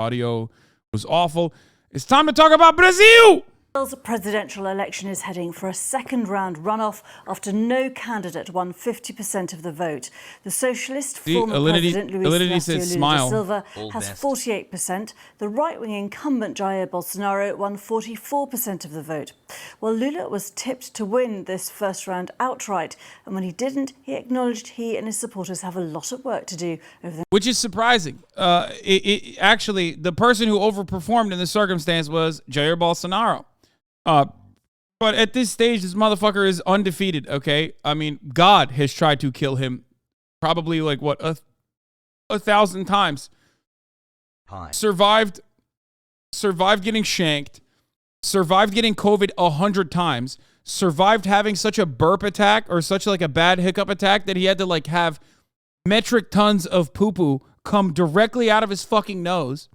audio was awful. It's time to talk about Brazil. Brazil's presidential election is heading for a second-round runoff after no candidate won 50% of the vote. The socialist former president Luiz Inácio Lula da Silva has 48%. The right-wing incumbent Jair Bolsonaro won 44% of the vote. Well, Lula was tipped to win this first round outright, and when he didn't, he acknowledged he and his supporters have a lot of work to do over the... Which is surprising. Actually, the person who overperformed in this circumstance was Jair Bolsonaro. But at this stage, this motherfucker is undefeated, okay? I mean, God has tried to kill him probably like, what, 1,000 times. Survived getting shanked, survived getting COVID 100 times, survived having such a burp attack or such like a bad hiccup attack that he had to like have metric tons of poo-poo come directly out of his fucking nose.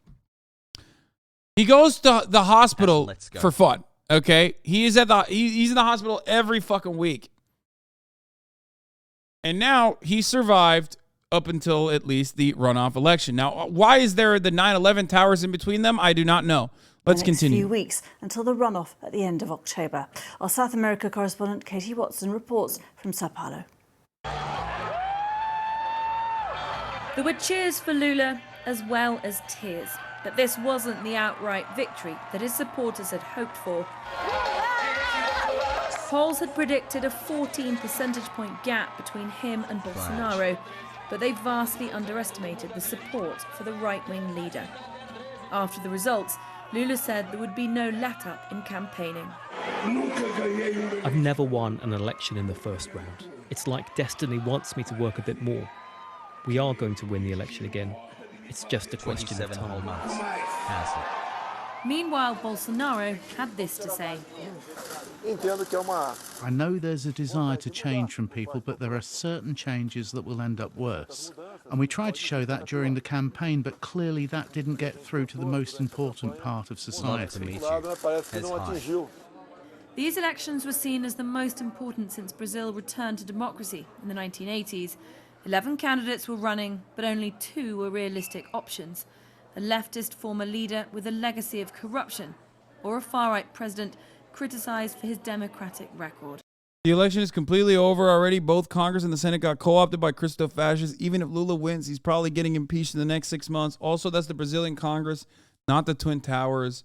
He goes to the hospital for fun. Okay, he's in the hospital every fucking week. And now he survived up until at least the runoff election. Now, why is there the 9/11 towers in between them? I do not know. Let's continue. Few weeks until the runoff at the end of October. Our South America correspondent Katie Watson reports from Sao Paulo. There were cheers for Lula as well as tears. But this wasn't the outright victory that his supporters had hoped for. Polls had predicted a 14 percentage point gap between him and Bolsonaro, but they vastly underestimated the support for the right-wing leader. After the results, Lula said there would be no let-up in campaigning. I've never won an election in the first round. It's like destiny wants me to work a bit more. We are going to win the election again. It's just a question of time. Meanwhile, Bolsonaro had this to say. I know there's a desire to change from people, but there are certain changes that will end up worse. And we tried to show that during the campaign, but clearly that didn't get through to the most important part of society. These elections were seen as the most important since Brazil returned to democracy in the 1980s. 11 candidates were running, but only 2 were realistic options. A leftist former leader with a legacy of corruption, or a far-right president criticised for his democratic record. The election is completely over already. Both Congress and the Senate got co-opted by Christo-fascists. Even if Lula wins, he's probably getting impeached in the next 6 months. Also, that's the Brazilian Congress, not the Twin Towers.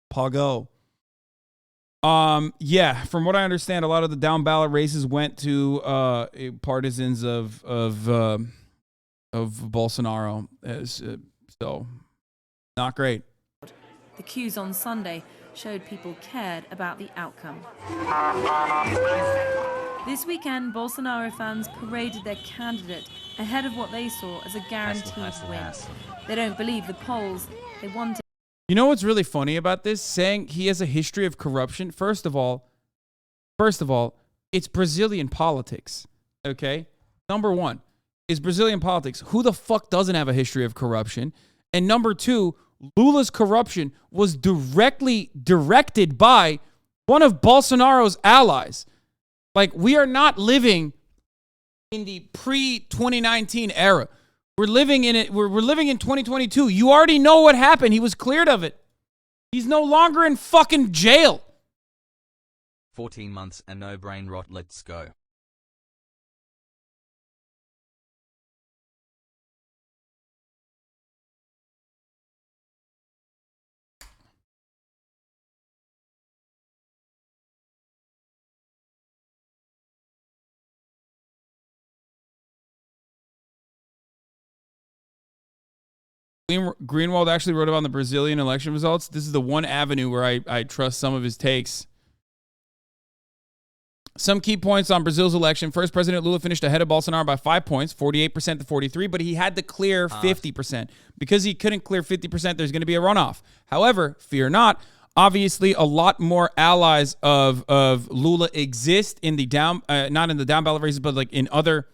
Pago. Yeah, from what I understand, a lot of the down ballot races went to partisans of Bolsonaro. So, not great. The queues on Sunday showed people cared about the outcome. This weekend, Bolsonaro fans paraded their candidate ahead of what they saw as a guaranteed win. They don't believe the polls. They wanted. You know what's really funny about this? Saying he has a history of corruption. First of all, it's Brazilian politics, okay? Number one is Brazilian politics. Who the fuck doesn't have a history of corruption? And number two, Lula's corruption was directly directed by one of Bolsonaro's allies. Like, we are not living in the pre-2019 era. We're living in it. We're living in 2022. You already know what happened. He was cleared of it. He's no longer in fucking jail. 14 months and no brain rot. Let's go. Greenwald actually wrote about the Brazilian election results. This is the one avenue where I trust some of his takes. Some key points on Brazil's election. First, President Lula finished ahead of Bolsonaro by 5 points, 48% to 43%, but he had to clear 50%. Because he couldn't clear 50%, there's going to be a runoff. However, fear not, obviously a lot more allies of Lula exist in the not in the down ballot races, but like in other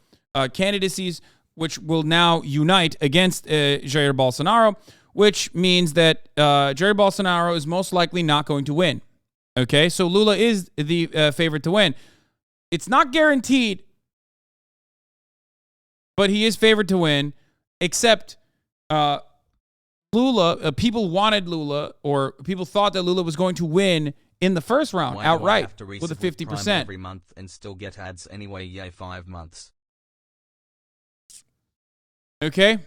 candidacies, which will now unite against Jair Bolsonaro, which means that Jair Bolsonaro is most likely not going to win. Okay, so Lula is the favorite to win. It's not guaranteed, but he is favored to win, except Lula, people wanted Lula, or people thought that Lula was going to win in the first round outright with a 50%. Every month and still get ads anyway. Yay, 5 months. Okay.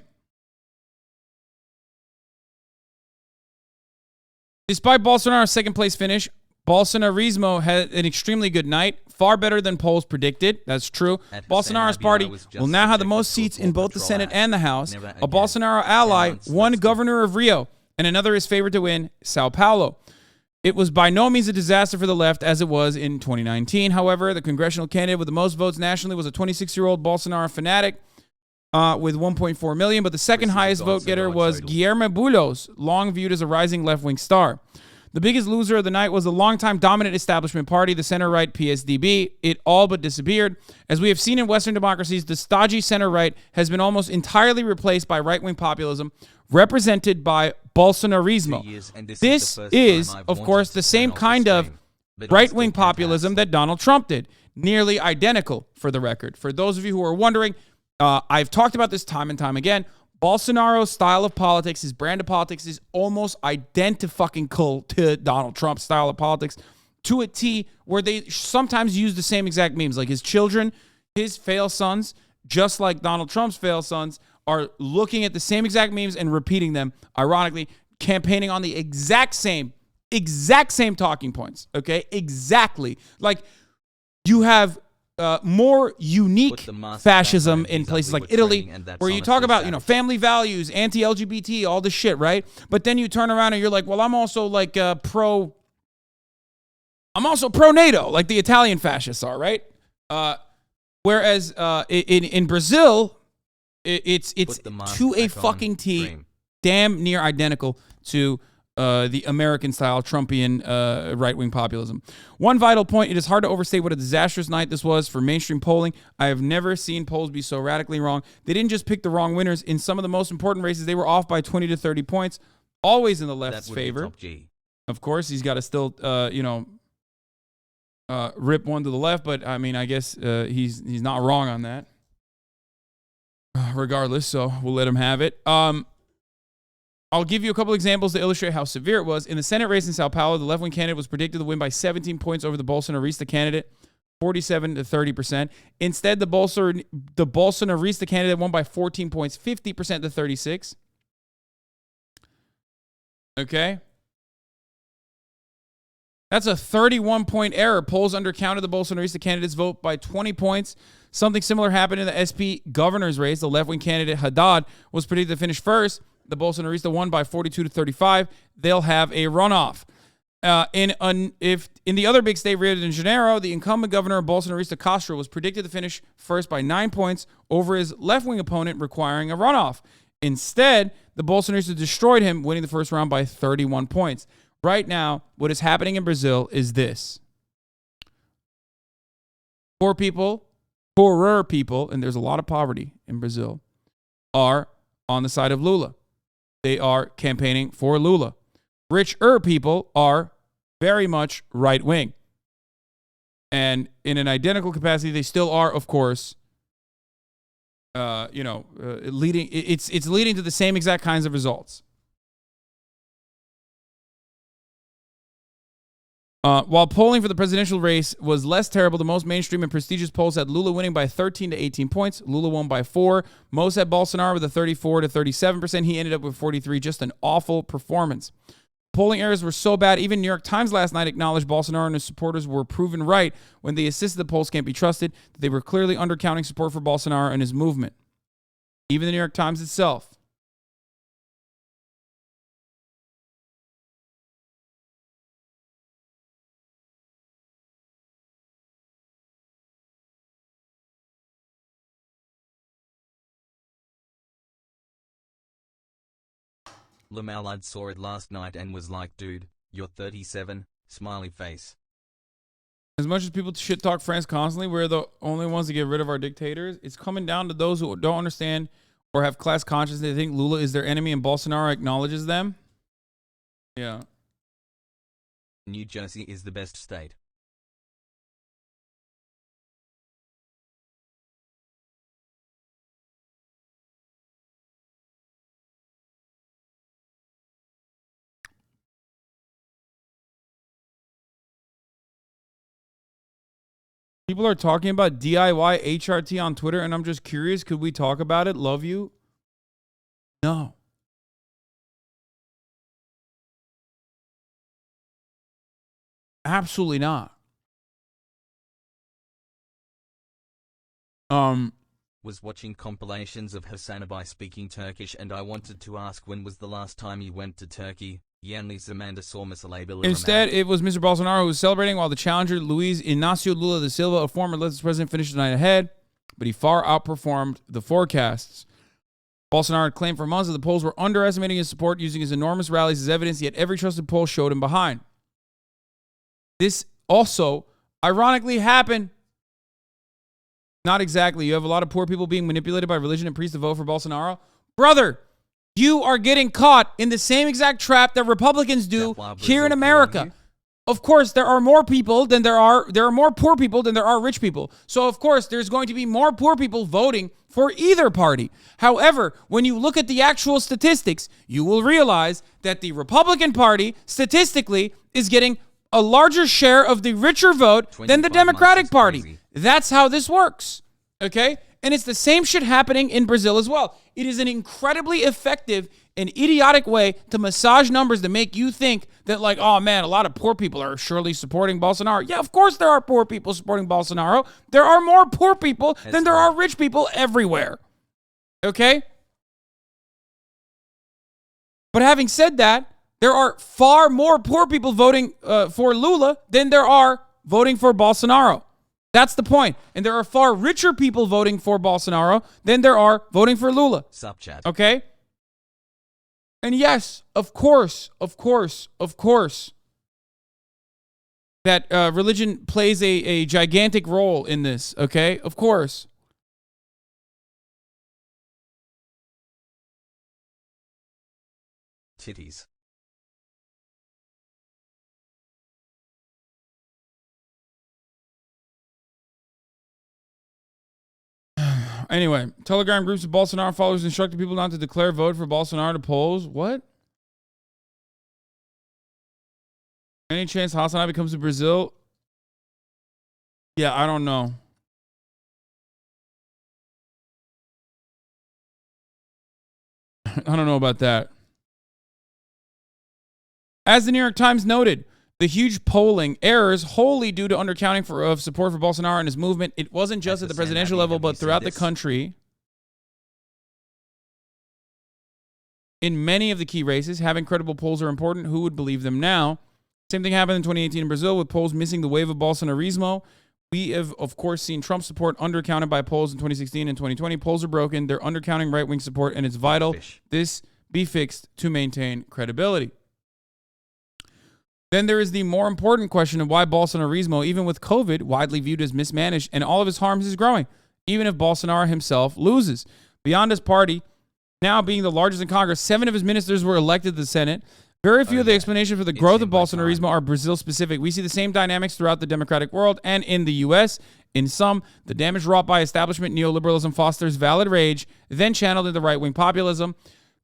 Despite Bolsonaro's second place finish, Bolsonarismo had an extremely good night, far better than polls predicted. That's true. Bolsonaro's party will now have the most seats in both the Senate and the House. A Bolsonaro ally won governor of Rio, and another is favored to win Sao Paulo. It was by no means a disaster for the left as it was in 2019. However, the congressional candidate with the most votes nationally was a 26-year-old Bolsonaro fanatic with 1.4 million, but the second highest vote getter was Guilherme Boulos, long viewed as a rising left-wing star. The biggest loser of the night was the longtime dominant establishment party, the center-right PSDB. It all but disappeared. As we have seen in Western democracies, the stodgy center-right has been almost entirely replaced by right-wing populism, represented by Bolsonarismo. This is, of course, the same kind of right-wing populism that Donald Trump did. Nearly identical, for the record. For those of you who are wondering, I've talked about this time and time again. Bolsonaro's style of politics, his brand of politics, is almost identical to Donald Trump's style of politics, to a T, where they sometimes use the same exact memes. Like his children, his fail sons, just like Donald Trump's fail sons, are looking at the same exact memes and repeating them, ironically, campaigning on the exact same talking points, okay? Exactly. Like, you have more unique fascism in places like Italy, where you talk about, family values, anti-LGBT, all this shit, right? But then you turn around and you're like, well, I'm also like pro NATO, like the Italian fascists are, right? Whereas in Brazil, it's to a fucking T, damn near identical to the American-style Trumpian right-wing populism. One vital point, it is hard to overstate what a disastrous night this was for mainstream polling. I have never seen polls be so radically wrong. They didn't just pick the wrong winners. In some of the most important races, they were off by 20 to 30 points, always in the left's favor. Of course, he's got to still, rip one to the left, but, I mean, I guess he's not wrong on that. Regardless, so we'll let him have it. I'll give you a couple examples to illustrate how severe it was. In the Senate race in Sao Paulo, the left-wing candidate was predicted to win by 17 points over the Bolsonarista candidate, 47 to 30%. Instead, the Bolsonarista candidate won by 14 points, 50% to 36. Okay? That's a 31-point error. Polls undercounted the Bolsonarista candidate's vote by 20 points. Something similar happened in the SP governor's race. The left-wing candidate Haddad was predicted to finish first. The Bolsonarista won by 42 to 35. They'll have a runoff. In the other big state, Rio de Janeiro, the incumbent governor Bolsonarista Castro was predicted to finish first by 9 points over his left-wing opponent, requiring a runoff. Instead, the Bolsonarista destroyed him, winning the first round by 31 points. Right now, what is happening in Brazil is this. Poorer people, and there's a lot of poverty in Brazil, are on the side of Lula. They are campaigning for Lula. Richer people are very much right-wing. And in an identical capacity, they still are, of course, leading. It's leading to the same exact kinds of results. While polling for the presidential race was less terrible, the most mainstream and prestigious polls had Lula winning by 13 to 18 points. Lula won by 4. Most had Bolsonaro with a 34 to 37%. He ended up with 43. Just an awful performance. Polling errors were so bad, even New York Times last night acknowledged Bolsonaro and his supporters were proven right when they insisted the polls can't be trusted, that they were clearly undercounting support for Bolsonaro and his movement. Even the New York Times itself. Lamalad saw it last night and was like, dude, you're 37, smiley face. As much as people shit talk France constantly, we're the only ones to get rid of our dictators. It's coming down to those who don't understand or have class consciousness. They think Lula is their enemy and Bolsonaro acknowledges them. Yeah. New Jersey is the best state. People are talking about DIY HRT on Twitter, and I'm just curious. Could we talk about it? Love you. No. Absolutely not. Was watching compilations of HasanAbi speaking Turkish, and I wanted to ask, when was the last time you went to Turkey? Instead, it was Mr. Bolsonaro who was celebrating while the challenger, Luiz Inácio Lula da Silva, a former leftist president, finished the night ahead, but he far outperformed the forecasts. Bolsonaro had claimed for months that the polls were underestimating his support, using his enormous rallies as evidence, yet every trusted poll showed him behind. This also, ironically, happened. Not exactly. You have a lot of poor people being manipulated by religion and priests to vote for Bolsonaro. Brother, you are getting caught in the same exact trap that Republicans do here in America. Of course, there are more people than there are more poor people than there are rich people. So, of course, there's going to be more poor people voting for either party. However, when you look at the actual statistics, you will realize that the Republican Party, statistically, is getting a larger share of the richer vote than the Democratic Party. Crazy. That's how this works, okay? And it's the same shit happening in Brazil as well. It is an incredibly effective and idiotic way to massage numbers to make you think that, like, oh, man, a lot of poor people are surely supporting Bolsonaro. Yeah, of course there are poor people supporting Bolsonaro. There are more poor people than there are rich people everywhere, okay? But having said that, there are far more poor people voting for Lula than there are voting for Bolsonaro. That's the point. And there are far richer people voting for Bolsonaro than there are voting for Lula. Sup, chat. Okay? And yes, of course, that religion plays a gigantic role in this, okay? Of course. Titties. Anyway, Telegram groups of Bolsonaro followers instructed people not to declare vote for Bolsonaro to polls. What? Any chance HasanAbi comes to Brazil? Yeah, I don't know. I don't know about that. As the New York Times noted, the huge polling errors wholly due to undercounting of support for Bolsonaro and his movement. It wasn't just at the presidential level, but throughout the country. In many of the key races, having credible polls are important. Who would believe them now? Same thing happened in 2018 in Brazil with polls missing the wave of Bolsonarismo. We have, of course, seen Trump support undercounted by polls in 2016 and 2020. Polls are broken. They're undercounting right-wing support, and it's vital this be fixed to maintain credibility. Then there is the more important question of why Bolsonarismo, even with COVID, widely viewed as mismanaged, and all of his harms is growing, even if Bolsonaro himself loses. Beyond his party, now being the largest in Congress, 7 of his ministers were elected to the Senate. Very few of the explanations for the growth of Bolsonarismo are Brazil-specific. We see the same dynamics throughout the democratic world and in the U.S. In some, the damage wrought by establishment neoliberalism fosters valid rage, then channeled into right-wing populism.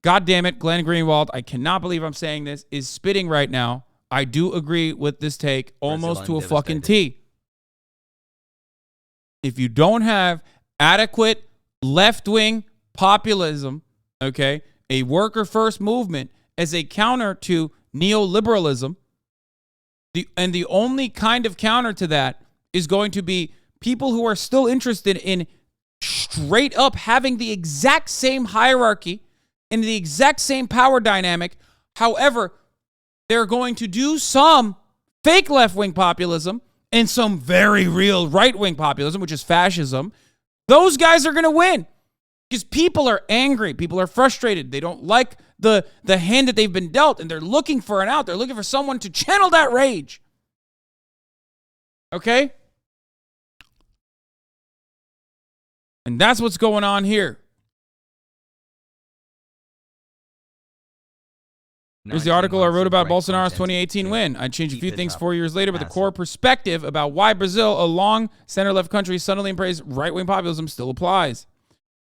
God damn it, Glenn Greenwald, I cannot believe I'm saying this, is spitting right now. I do agree with this take almost to a fucking T. If you don't have adequate left-wing populism, okay, a worker-first movement as a counter to neoliberalism, the only kind of counter to that is going to be people who are still interested in straight up having the exact same hierarchy and the exact same power dynamic. However, they're going to do some fake left-wing populism and some very real right-wing populism, which is fascism. Those guys are going to win because people are angry. People are frustrated. They don't like the hand that they've been dealt, and they're looking for an out. They're looking for someone to channel that rage. Okay? And that's what's going on here. Here's the article I wrote about Bolsonaro's 2018 win. I changed a few things 4 years later, but the core perspective about why Brazil, a long center-left country, suddenly embraced right-wing populism still applies.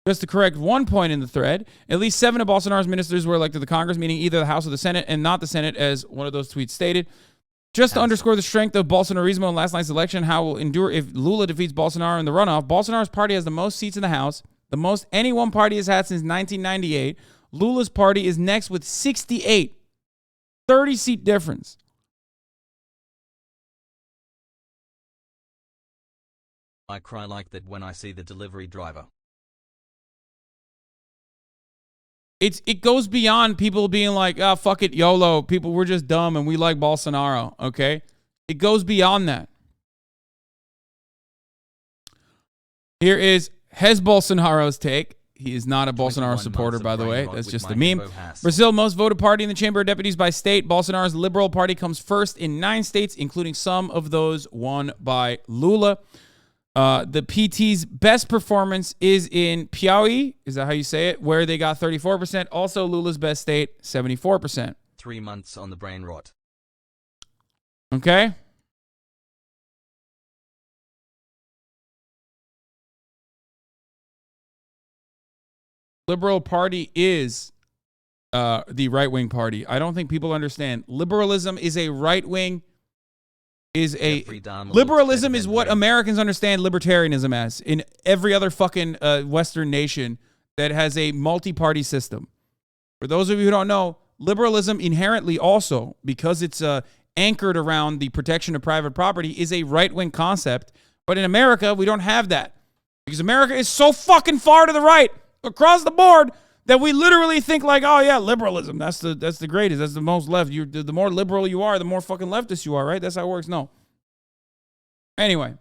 Just to correct one point in the thread, at least 7 of Bolsonaro's ministers were elected to Congress, meaning either the House or the Senate, and not the Senate, as one of those tweets stated. Just to underscore the strength of Bolsonarismo in last night's election, how it will endure if Lula defeats Bolsonaro in the runoff. Bolsonaro's party has the most seats in the House, the most any one party has had since 1998. Lula's party is next with 68. 30-seat difference. I cry like that when I see the delivery driver. It goes beyond people being like, oh, fuck it, YOLO. People, we're just dumb and we like Bolsonaro, okay? It goes beyond that. Here is Bolsonaro's take. He is not a Bolsonaro supporter, by the way. That's just a meme. Brazil, most voted party in the Chamber of Deputies by state. Bolsonaro's Liberal Party comes first in 9 states, including some of those won by Lula. The PT's best performance is in Piauí, is that how you say it? Where they got 34%. Also, Lula's best state, 74%. 3 months on the brain rot. Okay. Liberal Party is the right-wing party. I don't think people understand. Liberalism is a right-wing. Liberalism is what Americans understand libertarianism as in every other fucking Western nation that has a multi-party system. For those of you who don't know, liberalism inherently also, because it's anchored around the protection of private property, is a right-wing concept. But in America, we don't have that. Because America is so fucking far to the right across the board that we literally think like, oh yeah, liberalism, that's the greatest, that's the most left. The more liberal you are, the more fucking leftist you are, right? That's how it works. No. Anyway, a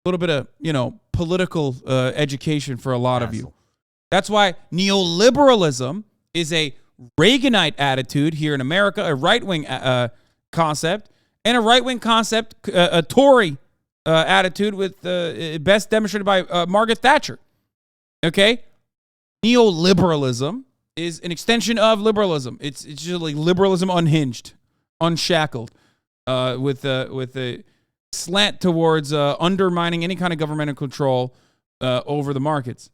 little bit of, political education for a lot of you. That's why neoliberalism is a Reaganite attitude here in America, a right-wing concept, and a right-wing concept, a Tory attitude with best demonstrated by Margaret Thatcher. Okay? Neoliberalism is an extension of liberalism. It's just like liberalism unhinged, unshackled, with a slant towards undermining any kind of governmental control over the markets.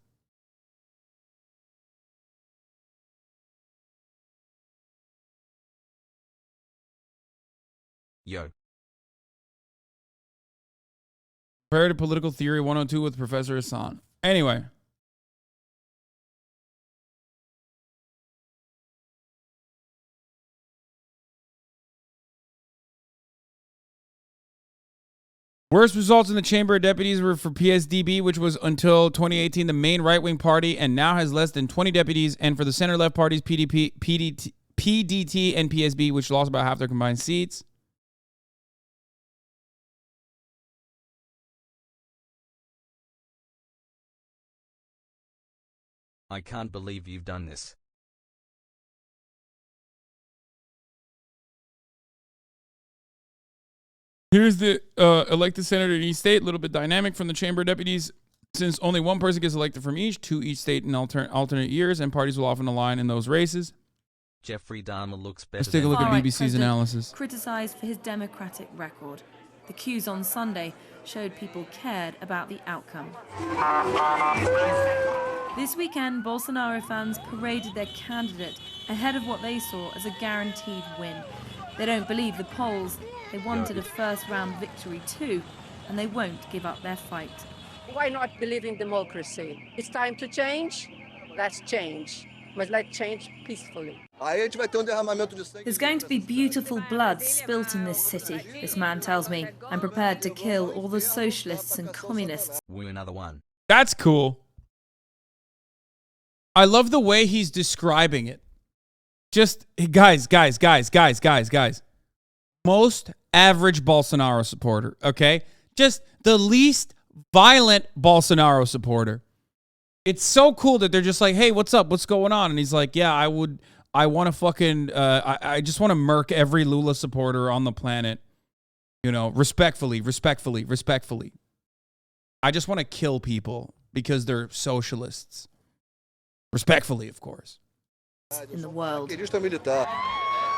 Yo. Comparative Political Theory 102 with Professor Hasan. Anyway. Worst results in the Chamber of Deputies were for PSDB, which was until 2018 the main right-wing party and now has less than 20 deputies, and for the center-left parties, PDT, and PSB, which lost about half their combined seats. I can't believe you've done this. Here's the elected senator in each state, a little bit dynamic from the Chamber of Deputies. Since only one person gets elected from each, 2 each state in alternate years, and parties will often align in those races. Jeffrey Dahmer looks better. Let's take a look at BBC's analysis. Criticised for his democratic record. The queues on Sunday showed people cared about the outcome. This weekend, Bolsonaro fans paraded their candidate ahead of what they saw as a guaranteed win. They don't believe the polls. They wanted a first-round victory too, and they won't give up their fight. Why not believe in democracy? It's time to change. Let's change. But let's change peacefully. There's going to be beautiful blood spilt in this city, this man tells me. I'm prepared to kill all the socialists and communists. We're another one. That's cool. I love the way he's describing it. Just, guys. Most average Bolsonaro supporter, okay? Just the least violent Bolsonaro supporter. It's so cool that they're just like, hey, what's up? What's going on? And he's like, yeah, I want to fucking, I just want to murk every Lula supporter on the planet. Respectfully. I just want to kill people because they're socialists. Respectfully, of course. In the world.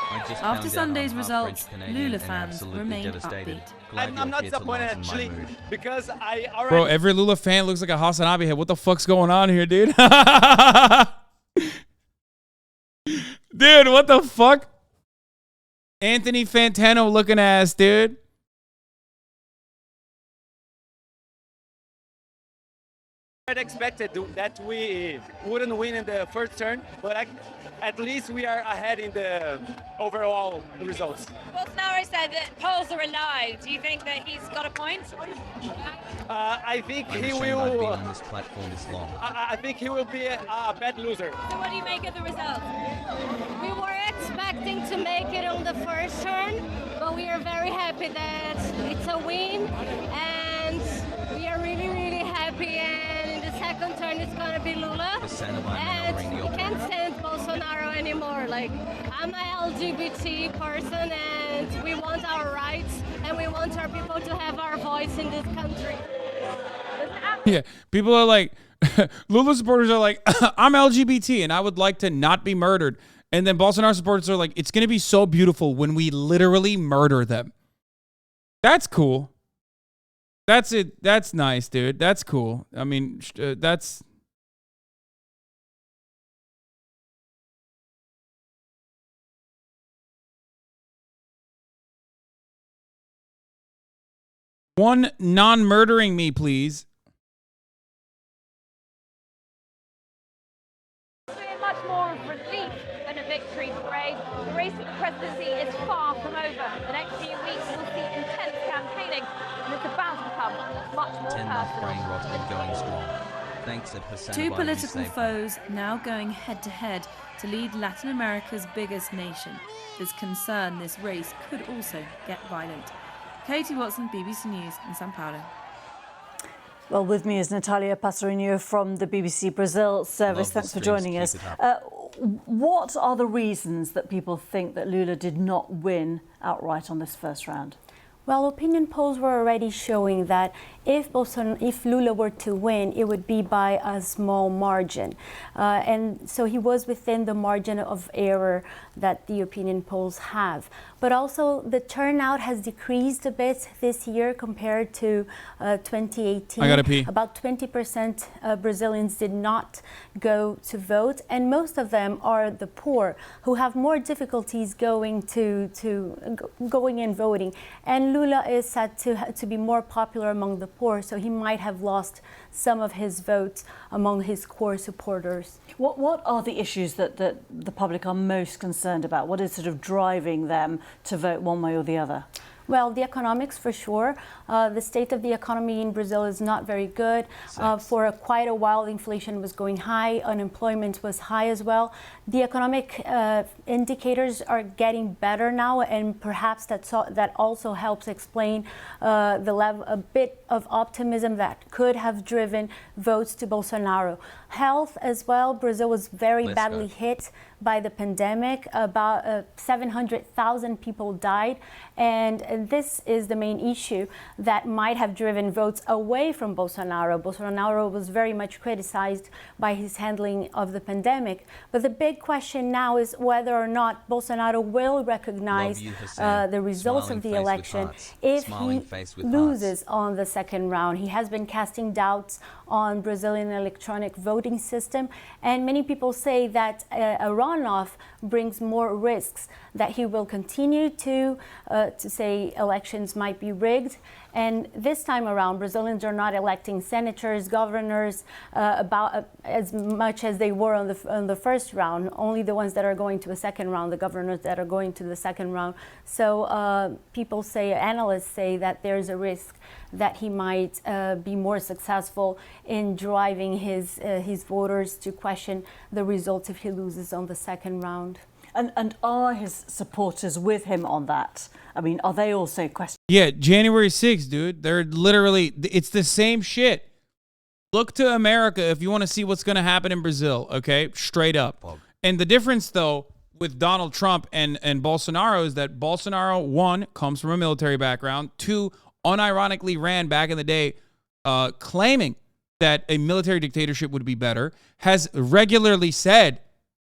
After Sunday's results, Lula fans remained upbeat. I'm not disappointed actually because I already... Bro, every Lula fan looks like a HasanAbi head. What the fuck's going on here, dude? Dude, what the fuck? Anthony Fantano looking ass, dude. I expected that we wouldn't win in the first turn, but at least we are ahead in the overall results. Bolsonaro said that polls are a lie. Do you think that he's got a point? I think he I've will. been on this platform this long. I think he will be a bad loser. So what do you make of the results? We were expecting to make it on the first turn, but we are very happy that it's a win, and we are really, really happy. And in the second turn, it's gonna be Lula, and we can't stand Bolsonaro anymore. Like, I'm an LGBT person, and we want our rights, and we want our people to have our voice in this country. Yeah, people are like, Lula supporters are like, I'm LGBT and I would like to not be murdered. And then Bolsonaro supporters are like, it's going to be so beautiful when we literally murder them. That's cool. That's it. That's nice, dude. That's cool. I mean, that's... One non-murdering me, please. Much more of relief than a victory parade. The race for the presidency is far from over. The next few weeks will see intense campaigning, and it's about to become much more 10-month personal. brain rot and going strong. Thanks at HasanAbi. Two political foes now going head-to-head to lead Latin America's biggest nation. There's concern this race could also get violent. Katie Watson, BBC News in Sao Paulo. Well, with me is Natalia Passarinho from the BBC Brazil service. Thanks for joining us. What are the reasons that people think that Lula did not win outright on this first round? Well, opinion polls were already showing that if Lula were to win, it would be by a small margin. And so he was within the margin of error that the opinion polls have. But also the turnout has decreased a bit this year compared to 2018. I gotta pee. About 20% Brazilians did not go to vote, and most of them are the poor who have more difficulties going and voting. And Lula is said to be more popular among the poor, so he might have lost some of his votes among his core supporters. What are the issues that the public are most concerned about? What is sort of driving them to vote one way or the other? Well, the economics for sure. The state of the economy in Brazil is not very good. For quite a while, inflation was going high, unemployment was high as well. The economic indicators are getting better now, and perhaps that also helps explain a bit of optimism that could have driven votes to Bolsonaro. Health as well. Brazil was very badly hit by the pandemic. About 700,000 people died, and this is the main issue that might have driven votes away from Bolsonaro. Bolsonaro was very much criticized by his handling of the pandemic, but the big question now is whether or not Bolsonaro will recognize the results of the election if he loses on the second round. He has been casting doubts on Brazilian electronic voting system, and many people say that a runoff brings more risks, that he will continue to say elections might be rigged. And this time around, Brazilians are not electing senators, governors, as much as they were on the first round. Only the ones that are going to the second round, the governors that are going to the second round. So people say, analysts say that there's a risk that he might be more successful in driving his voters to question the results if he loses on the second round. And are his supporters with him on that? I mean, are they also questioning? Yeah, January 6th, dude. They're literally, it's the same shit. Look to America if you want to see what's going to happen in Brazil, okay? Straight up. And the difference, though, with Donald Trump and Bolsonaro is that Bolsonaro, one, comes from a military background, two, unironically ran back in the day claiming that a military dictatorship would be better, has regularly said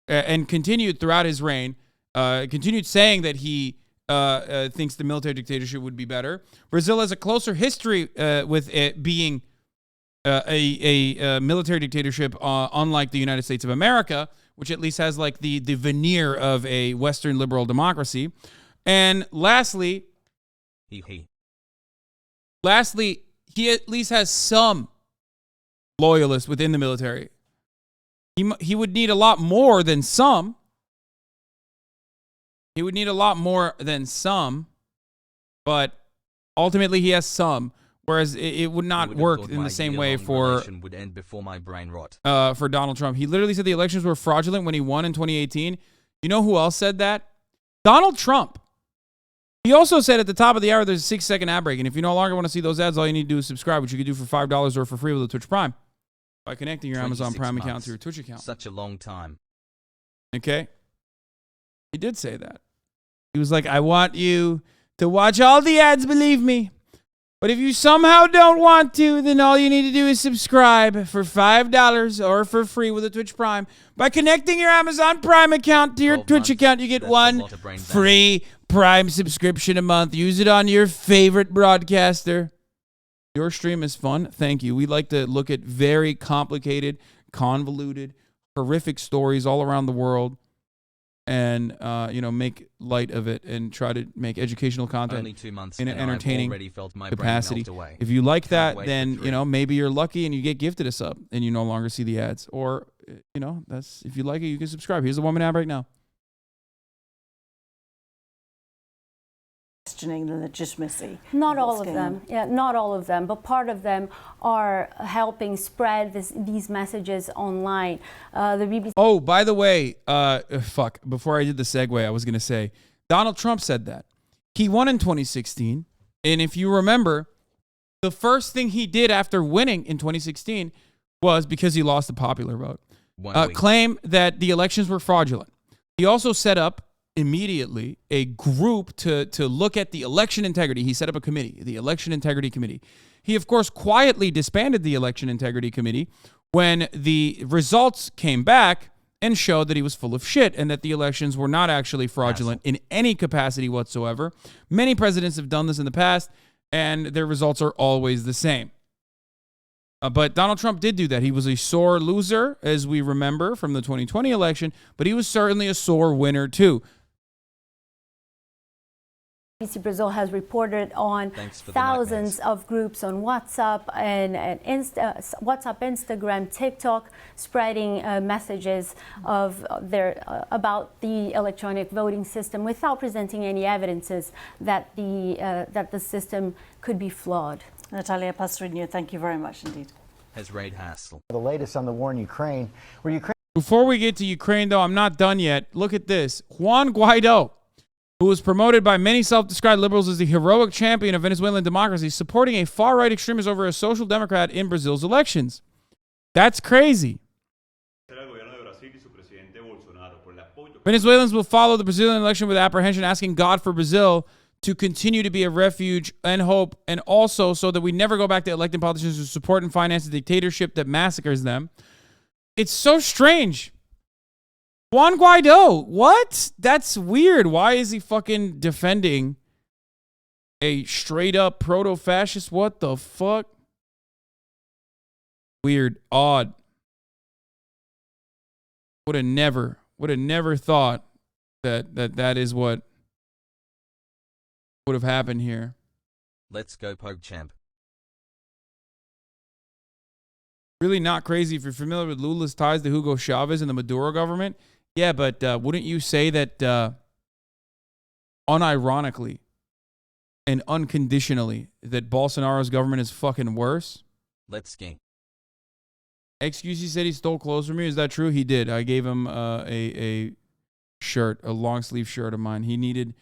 and continued throughout his reign, continued saying that he thinks the military dictatorship would be better. Brazil has a closer history with it being a military dictatorship, unlike the United States of America, which at least has like the veneer of a Western liberal democracy. And lastly, he at least has some loyalists within the military. He would need a lot more than some. He would need a lot more than some, but ultimately he has some. Whereas it would not work in the same way for would end before my brain rot. For Donald Trump. He literally said the elections were fraudulent when he won in 2018. You know who else said that? Donald Trump. He also said at the top of the hour there's a 6-second ad break, and if you no longer want to see those ads, all you need to do is subscribe, which you can do for $5 or for free with a Twitch Prime by connecting your Amazon Prime account to your Twitch account. Such a long time. Okay? He did say that. He was like, I want you to watch all the ads, believe me. But if you somehow don't want to, then all you need to do is subscribe for $5 or for free with a Twitch Prime. By connecting your Amazon Prime account to your Twitch account, you get one free Prime subscription a month. Use it on your favorite broadcaster. Your stream is fun. Thank you. We like to look at very complicated, convoluted, horrific stories all around the world. And make light of it and try to make educational content Only 2 months in an entertaining capacity. capacity. If you like that, then maybe you're lucky and you get gifted a sub and you no longer see the ads. Or that's if you like it, you can subscribe. Here's the 1 minute ad right now. Questioning the legitimacy. Not all of them. Yeah, not all of them, but part of them are helping spread these messages online. The BBC. Oh, by the way, before I did the segue, I was going to say Donald Trump said that. He won in 2016, and if you remember, the first thing he did after winning in 2016 was, because he lost the popular vote, claim that the elections were fraudulent. He also set up immediately a group to look at the election integrity. He set up a committee, the Election Integrity Committee. He, of course, quietly disbanded the Election Integrity Committee when the results came back and showed that he was full of shit and that the elections were not actually fraudulent in any capacity whatsoever. Many presidents have done this in the past, and their results are always the same. But Donald Trump did do that. He was a sore loser, as we remember from the 2020 election, but he was certainly a sore winner, too. BBC Brazil has reported on thousands of groups on WhatsApp and WhatsApp, Instagram, TikTok, spreading messages of about the electronic voting system without presenting any evidences that the system could be flawed. Natalia Pastrigno, thank you very much indeed. Has Raid Hassel. The latest on the war in Ukraine, Before we get to Ukraine, though, I'm not done yet. Look at this. Juan Guaido, who was promoted by many self-described liberals as the heroic champion of Venezuelan democracy, supporting a far-right extremist over a social democrat in Brazil's elections. That's crazy. Venezuelans will follow the Brazilian election with apprehension, asking God for Brazil to continue to be a refuge and hope, and also so that we never go back to electing politicians who support and finance a dictatorship that massacres them. It's so strange. Juan Guaido, what? That's weird. Why is he fucking defending a straight-up proto-fascist? What the fuck? Weird. Odd. Would have never thought that is what would have happened here. Let's go, PogChamp. Really not crazy if you're familiar with Lula's ties to Hugo Chavez and the Maduro government. Yeah, but wouldn't you say that unironically and unconditionally that Bolsonaro's government is fucking worse? Let's ski. Excuse, he said he stole clothes from me. Is that true? He did. I gave him a shirt, a long sleeve shirt of mine. He needed...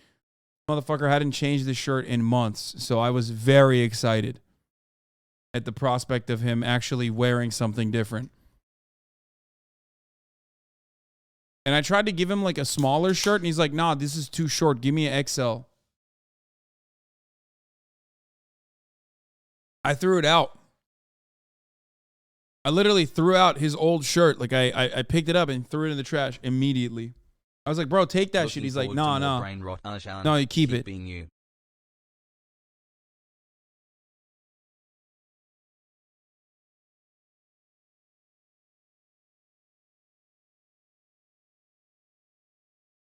Motherfucker hadn't changed the shirt in months, so I was very excited at the prospect of him actually wearing something different. And I tried to give him like a smaller shirt, and he's like, nah, this is too short. Give me an XL. I threw it out. I literally threw out his old shirt. Like I picked it up and threw it in the trash immediately. I was like, bro, take that shit. He's like, no. No, you keep it. Being you.